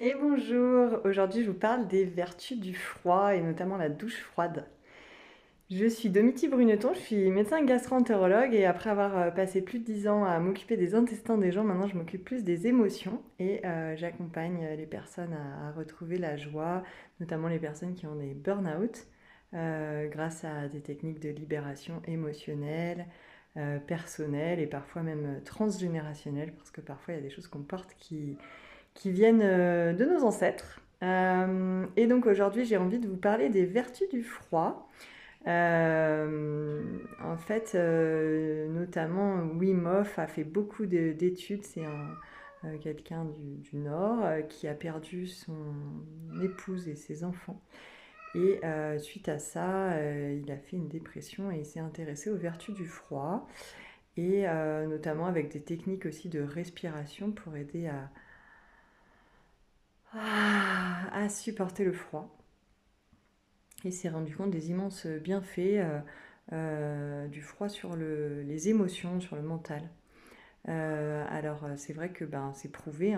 Et bonjour, aujourd'hui je vous parle des vertus du froid et notamment la douche froide. Je suis Domiti Bruneton, je suis médecin gastro-entérologue et après avoir passé plus de 10 ans à m'occuper des intestins des gens, maintenant je m'occupe plus des émotions et j'accompagne les personnes à retrouver la joie, notamment les personnes qui ont des burn-out, grâce à des techniques de libération émotionnelle, personnelle et parfois même transgénérationnelle, parce que parfois il y a des choses qu'on porte qui viennent de nos ancêtres. Et donc aujourd'hui, j'ai envie de vous parler des vertus du froid. Notamment, Wim Hof a fait beaucoup d'études. C'est quelqu'un du Nord qui a perdu son épouse et ses enfants. Et suite à ça, il a fait une dépression et il s'est intéressé aux vertus du froid. Et notamment avec des techniques aussi de respiration pour aider à supporter le froid. Et s'est rendu compte des immenses bienfaits du froid sur les émotions, sur le mental. C'est vrai que c'est prouvé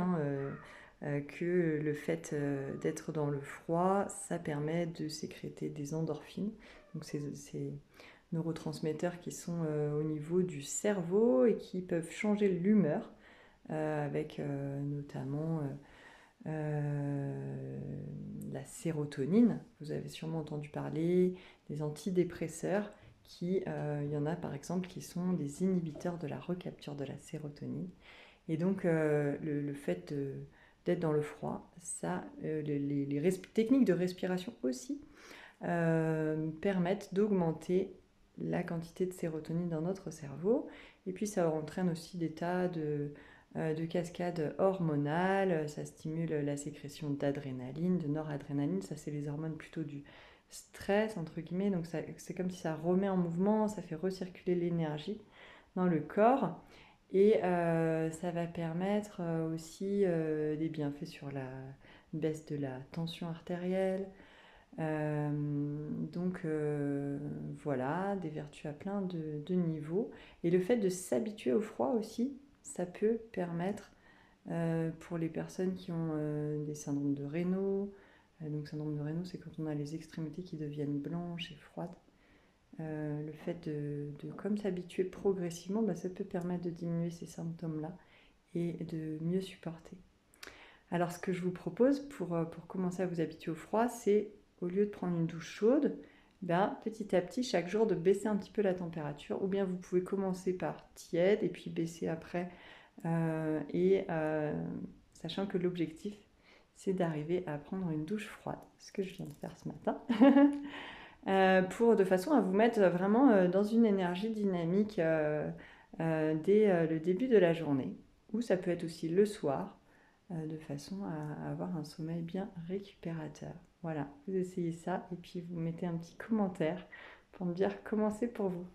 que le fait d'être dans le froid, ça permet de sécréter des endorphines. Donc ces neurotransmetteurs qui sont au niveau du cerveau et qui peuvent changer l'humeur avec notamment la sérotonine. Vous avez sûrement entendu parler des antidépresseurs il y en a par exemple qui sont des inhibiteurs de la recapture de la sérotonine. Et donc le fait d'être dans le froid, les techniques de respiration aussi permettent d'augmenter la quantité de sérotonine dans notre cerveau. Et puis ça entraîne aussi des tas de cascades hormonales, ça stimule la sécrétion d'adrénaline, de noradrénaline, ça c'est les hormones plutôt du stress, entre guillemets, donc c'est comme si ça remet en mouvement, ça fait recirculer l'énergie dans le corps, et ça va permettre aussi des bienfaits sur la baisse de la tension artérielle, voilà, des vertus à plein de niveaux. Et le fait de s'habituer au froid aussi, ça peut permettre pour les personnes qui ont des syndromes de Raynaud. Donc syndrome de Raynaud, c'est quand on a les extrémités qui deviennent blanches et froides. Le fait de comme s'habituer progressivement, ça peut permettre de diminuer ces symptômes-là et de mieux supporter. Alors ce que je vous propose pour commencer à vous habituer au froid, c'est au lieu de prendre une douche chaude, petit à petit, chaque jour, de baisser un petit peu la température. Ou bien vous pouvez commencer par tiède et puis baisser après. Sachant que l'objectif, c'est d'arriver à prendre une douche froide, ce que je viens de faire ce matin. De façon à vous mettre vraiment dans une énergie dynamique dès le début de la journée. Ou ça peut être aussi le soir, de façon à avoir un sommeil bien récupérateur. Voilà, vous essayez ça et puis vous mettez un petit commentaire pour me dire comment c'est pour vous.